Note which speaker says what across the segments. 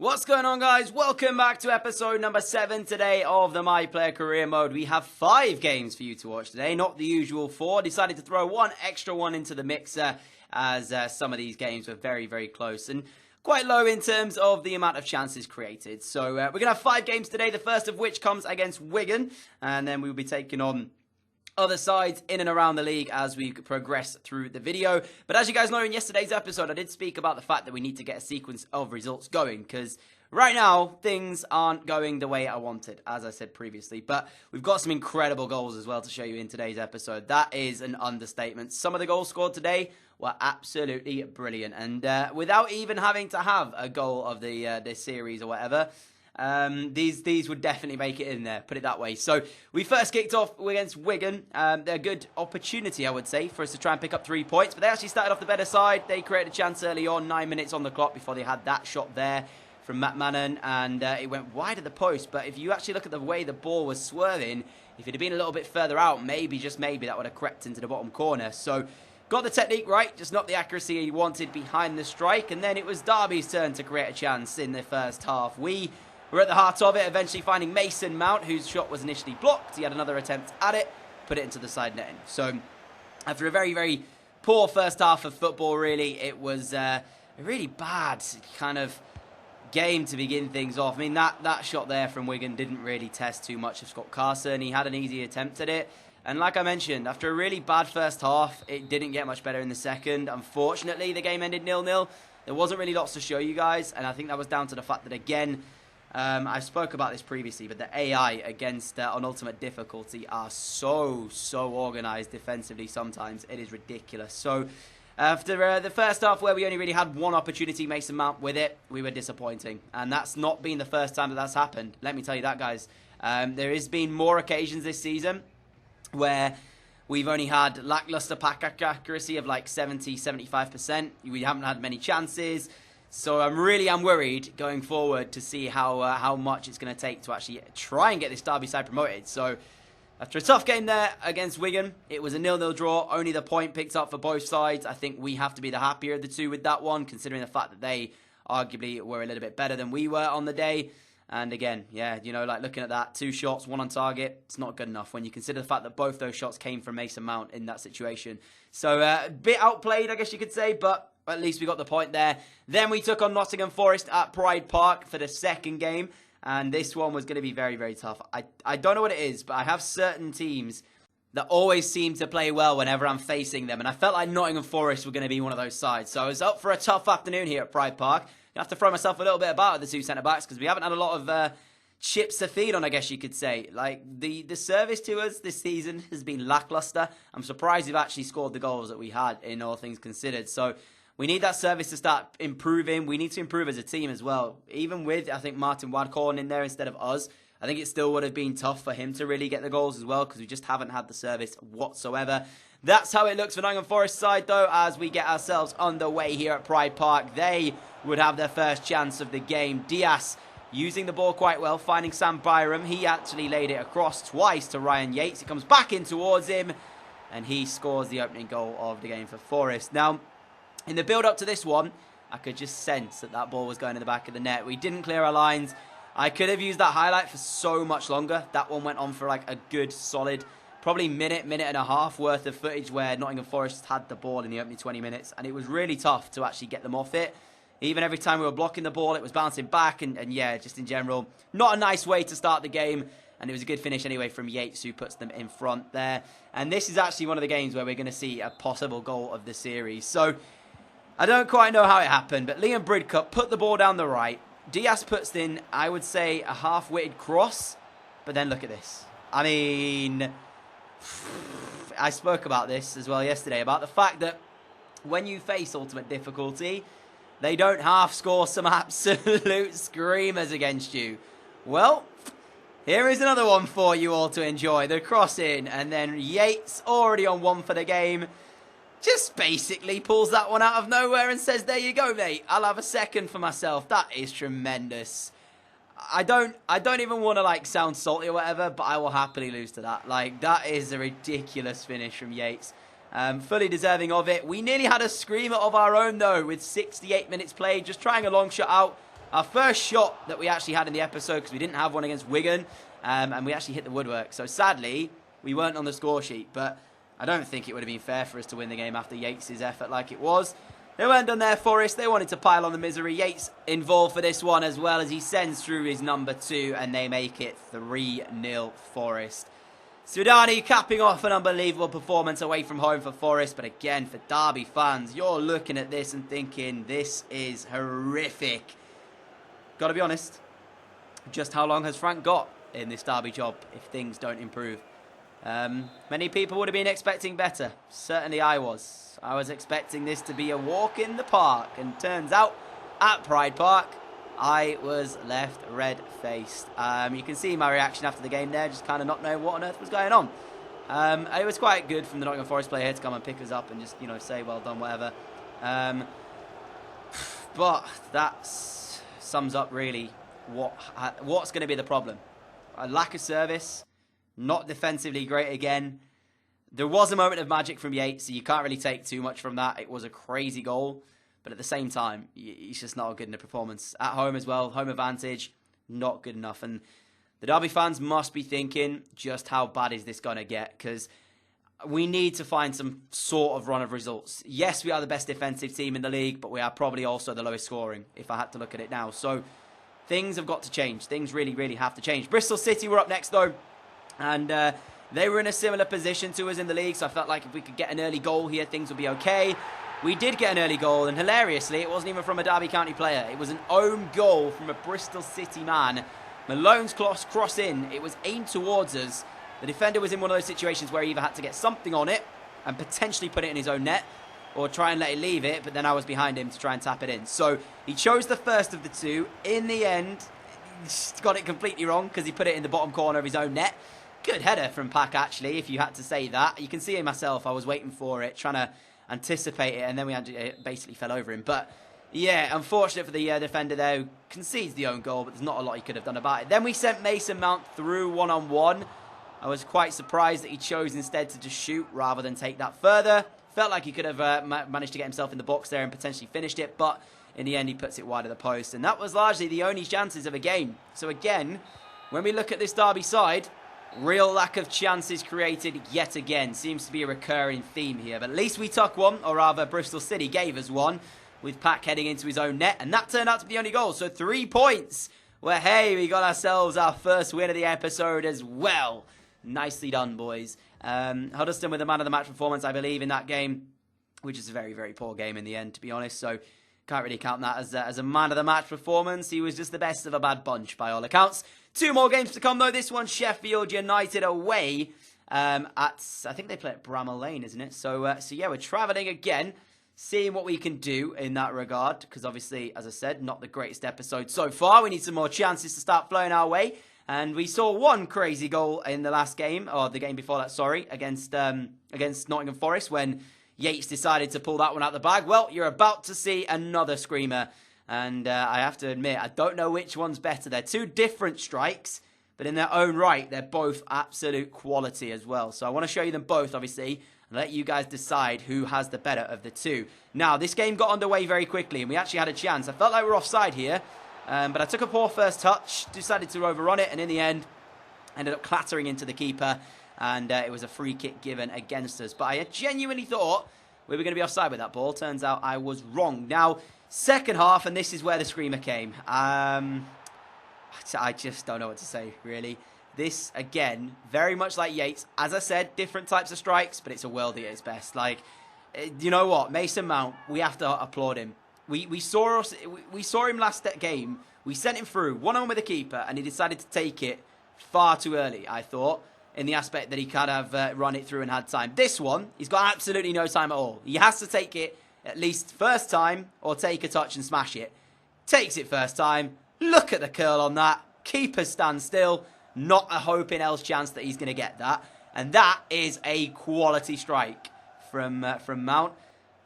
Speaker 1: What's going on, guys? Welcome back to episode number 7 today of the My Player Career Mode. We have 5 games for you to watch today, not the usual 4. Decided to throw one extra one into the mixer as some of these games were very, very close and quite low in terms of the amount of chances created. So we're going to have 5 games today, the first of which comes against Wigan, and then we'll be taking on other sides in and around the league as we progress through the video. But as you guys know, in yesterday's episode, I did speak about the fact that we need to get a sequence of results going, because right now, things aren't going the way I wanted, as I said previously. But we've got some incredible goals as well to show you in today's episode. That is an understatement. Some of the goals scored today were absolutely brilliant. And without even having to have a goal of the this series or whatever, these would definitely make it in there, put it that way. So we first kicked off against Wigan. They're a good opportunity, I would say, for us to try and pick up 3 points. But they actually started off the better side. They created a chance early on, 9 minutes on the clock before they had that shot there from Matt Mannon, and it went wide of the post. But if you actually look at the way the ball was swerving, if it had been a little bit further out, maybe, just maybe, that would have crept into the bottom corner. So got the technique right, just not the accuracy he wanted behind the strike. And then it was Derby's turn to create a chance in the first half. We were at the heart of it, eventually finding Mason Mount, whose shot was initially blocked. He had another attempt at it, put it into the side netting. So after a very, very poor first half of football, really, it was a really bad kind of game to begin things off. I mean, that shot there from Wigan didn't really test too much of Scott Carson. He had an easy attempt at it. And like I mentioned, after a really bad first half, it didn't get much better in the second. Unfortunately, the game ended 0-0. There wasn't really lots to show you guys, and I think that was down to the fact that, again, I spoke about this previously, but the AI against on Ultimate Difficulty are so organised defensively sometimes. It is ridiculous. So after the first half, where we only really had one opportunity, Mason Mount with it, we were disappointing. And that's not been the first time that that's happened. Let me tell you that, guys. There has been more occasions this season where we've only had lackluster pack accuracy of like 70-75%. We haven't had many chances. So I'm worried going forward to see how much it's going to take to actually try and get this Derby side promoted. So after a tough game there against Wigan, it was a 0-0 draw. Only the point picked up for both sides. I think we have to be the happier of the two with that one, considering the fact that they arguably were a little bit better than we were on the day. And again, yeah, you know, like looking at that, 2 shots, 1 on target, it's not good enough when you consider the fact that both those shots came from Mason Mount in that situation. So a bit outplayed, I guess you could say, but at least we got the point there. Then we took on Nottingham Forest at Pride Park for the second game. And this one was going to be very, very tough. I don't know what it is, but I have certain teams that always seem to play well whenever I'm facing them. And I felt like Nottingham Forest were going to be one of those sides. So I was up for a tough afternoon here at Pride Park. I have to throw myself a little bit about with the 2 centre-backs because we haven't had a lot of chips to feed on, I guess you could say. Like, the service to us this season has been lackluster. I'm surprised we've actually scored the goals that we had, in all things considered. So we need that service to start improving. We need to improve as a team as well. Even with, I think, Martin Wadcorn in there instead of us, I think it still would have been tough for him to really get the goals as well because we just haven't had the service whatsoever. That's how it looks for Nottingham Forest side, though, as we get ourselves underway here at Pride Park. They would have their first chance of the game. Diaz using the ball quite well, finding Sam Byram. He actually laid it across twice to Ryan Yates. It comes back in towards him, and he scores the opening goal of the game for Forest. Now, in the build-up to this one, I could just sense that ball was going in the back of the net. We didn't clear our lines. I could have used that highlight for so much longer. That one went on for like a good solid, probably minute and a half worth of footage where Nottingham Forest had the ball in the opening 20 minutes. And it was really tough to actually get them off it. Even every time we were blocking the ball, it was bouncing back. And yeah, just in general, not a nice way to start the game. And it was a good finish anyway from Yates, who puts them in front there. And this is actually one of the games where we're going to see a possible goal of the series. So I don't quite know how it happened, but Liam Bridcup put the ball down the right. Diaz puts in, I would say, a half-witted cross. But then look at this. I mean, I spoke about this as well yesterday, about the fact that when you face Ultimate Difficulty, they don't half-score some absolute screamers against you. Well, here is another one for you all to enjoy. The cross in, and then Yates, already on 1 for the game, just basically pulls that one out of nowhere and says, there you go, mate. I'll have a second for myself. That is tremendous. I don't even want to like sound salty or whatever, but I will happily lose to that. Like, that is a ridiculous finish from Yates. Fully deserving of it. We nearly had a screamer of our own, though, with 68 minutes played. Just trying a long shot out. our first shot that we actually had in the episode, because we didn't have one against Wigan, and we actually hit the woodwork. So sadly, we weren't on the score sheet, but I don't think it would have been fair for us to win the game after Yates' effort like it was. They weren't done there, Forest. They wanted to pile on the misery. Yates involved for this one as well, as he sends through his number 2, and they make it 3-0 Forest. Sudani capping off an unbelievable performance away from home for Forest. But again, for Derby fans, you're looking at this and thinking, this is horrific. Got to be honest, just how long has Frank got in this Derby job if things don't improve? Many people would have been expecting better. Certainly I was. I was expecting this to be a walk in the park, and turns out at Pride Park I was left red-faced. You can see my reaction after the game there, just kind of not knowing what on earth was going on. It was quite good from the Nottingham Forest player here to come and pick us up and just, say well done, whatever. But that sums up really what's going to be the problem. A lack of service, not defensively great again. There was a moment of magic from Yates, so you can't really take too much from that. It was a crazy goal, but at the same time, he's just not good in the performance. At home as well, home advantage, not good enough. And the Derby fans must be thinking, just how bad is this going to get? Because we need to find some sort of run of results. Yes, we are the best defensive team in the league, but we are probably also the lowest scoring, if I had to look at it now. So things have got to change. Things really, really have to change. Bristol City were up next, though, and they were in a similar position to us in the league, so I felt like if we could get an early goal here, things would be okay. We did get an early goal, and hilariously, it wasn't even from a Derby County player. It was an own goal from a Bristol City man. Malone's cross in. It was aimed towards us. The defender was in one of those situations where he either had to get something on it and potentially put it in his own net, or try and let it leave it, but then I was behind him to try and tap it in. So he chose the first of the two. In the end, he got it completely wrong because he put it in the bottom corner of his own net. Good header from Pack, actually, if you had to say that. You can see it myself. I was waiting for it, trying to anticipate it, and then it basically fell over him. But yeah, unfortunate for the defender there, who concedes the own goal, but there's not a lot he could have done about it. Then we sent Mason Mount through one-on-one. I was quite surprised that he chose instead to just shoot rather than take that further. Felt like he could have managed to get himself in the box there and potentially finished it, but in the end he puts it wide of the post. And that was largely the only chances of a game. So again, when we look at this Derby side, real lack of chances created yet again. Seems to be a recurring theme here. But at least we took one, or rather Bristol City gave us one, with Pack heading into his own net. And that turned out to be the only goal. So 3 points. Where, hey, we got ourselves our first win of the episode as well. Nicely done, boys. Huddleston with a man of the match performance, I believe, in that game, which is a very, very poor game in the end, to be honest. So can't really count that as a man of the match performance. He was just the best of a bad bunch by all accounts. 2 more games to come, though. This one, Sheffield United away I think they play at Bramall Lane, isn't it? So yeah, we're travelling again, seeing what we can do in that regard, because obviously, as I said, not the greatest episode so far. We need some more chances to start flowing our way. And we saw one crazy goal in the last game, or the game before that, sorry, against Nottingham Forest, when Yates decided to pull that one out the bag. Well, you're about to see another screamer. And I have to admit, I don't know which one's better. They're 2 different strikes, but in their own right, they're both absolute quality as well. So I want to show you them both, obviously, and let you guys decide who has the better of the 2. Now, this game got underway very quickly, and we actually had a chance. I felt like we were offside here. But I took a poor first touch, decided to overrun it, and in the end, ended up clattering into the keeper, and it was a free kick given against us. But I genuinely thought we were going to be offside with that ball. Turns out I was wrong. Now, second half, and this is where the screamer came. I just don't know what to say, really. This, again, very much like Yates. As I said, different types of strikes, but it's a worldie at its best. Like, you know what? Mason Mount, we have to applaud him. We saw him last game. We sent him through, one-on-one with the keeper, and he decided to take it far too early, I thought, in the aspect that he could have run it through and had time. This one, he's got absolutely no time at all. He has to take it at least first time or take a touch and smash it. Takes it first time. Look at the curl on that. Keeper stands still. Not a hope in hell's chance that he's going to get that. And that is a quality strike from Mount.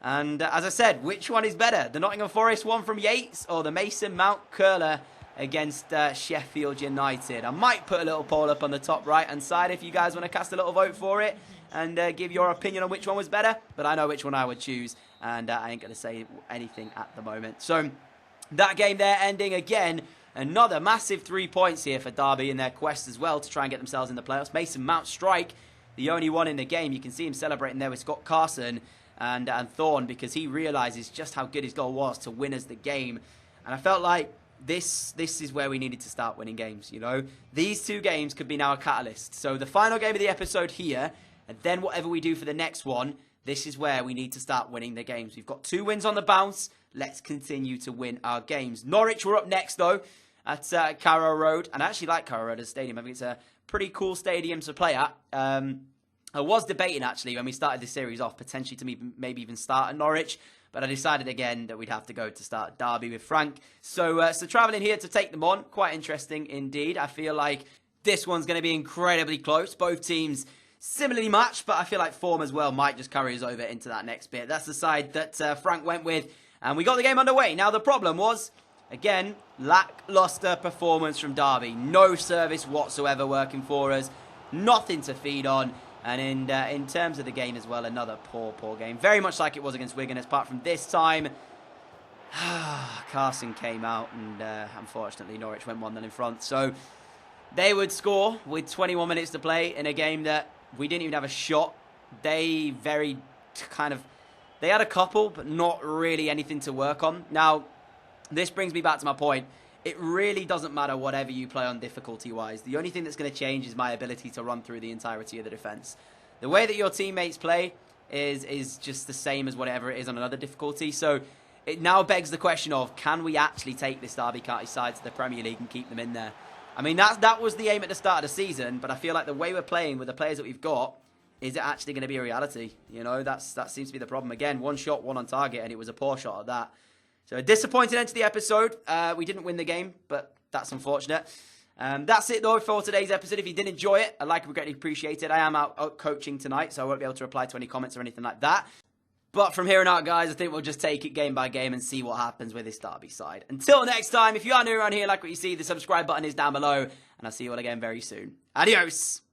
Speaker 1: And as I said, which one is better? The Nottingham Forest one from Yates or the Mason Mount curler against Sheffield United? I might put a little poll up on the top right-hand side if you guys want to cast a little vote for it and give your opinion on which one was better. But I know which one I would choose, and I ain't going to say anything at the moment. So That game there ending again. Another massive 3 points here for Derby in their quest as well to try and get themselves in the playoffs. Mason Mount strike, the only one in the game. You can see him celebrating there with Scott Carson and Thorne, because he realises just how good his goal was to win us the game. And I felt like this is where we needed to start winning games, you know. These 2 games could be now a catalyst. So the final game of the episode here, and then whatever we do for the next one, this is where we need to start winning the games. We've got 2 wins on the bounce. Let's continue to win our games. Norwich were up next, though, at Carrow Road. And I actually like Carrow Road as a stadium. I think it's a pretty cool stadium to play at. I was debating, actually, when we started this series off, potentially to maybe even start at Norwich. But I decided again that we'd have to go to start Derby with Frank. So travelling here to take them on, quite interesting indeed. I feel like this one's going to be incredibly close. Both teams similarly matched, but I feel like form as well might just carry us over into that next bit. That's the side that Frank went with. And we got the game underway. Now, the problem was, again, lacklustre performance from Derby. No service whatsoever working for us. Nothing to feed on. And in terms of the game as well, another poor game. Very much like it was against Wigan, apart from this time. Carson came out, and unfortunately Norwich went 1-0 in front. So they would score with 21 minutes to play in a game that we didn't even have a shot. They had a couple, but not really anything to work on. Now, this brings me back to my point. It really doesn't matter whatever you play on difficulty-wise. The only thing that's going to change is my ability to run through the entirety of the defence. The way that your teammates play is just the same as whatever it is on another difficulty. So it now begs the question of, can we actually take this Derby County side to the Premier League and keep them in there? I mean, that was the aim at the start of the season, but I feel like the way we're playing with the players that we've got, is it actually going to be a reality? You know, that seems to be the problem. Again, 1 shot, 1 on target, and it was a poor shot at that. So a disappointing end to the episode. We didn't win the game, but that's unfortunate. That's it, though, for today's episode. If you did enjoy it, I'd like and greatly appreciate it. I am out coaching tonight, so I won't be able to reply to any comments or anything like that. But from here on out, guys, I think we'll just take it game by game and see what happens with this Derby side. Until next time, if you are new around here, like what you see, the subscribe button is down below, and I'll see you all again very soon. Adios!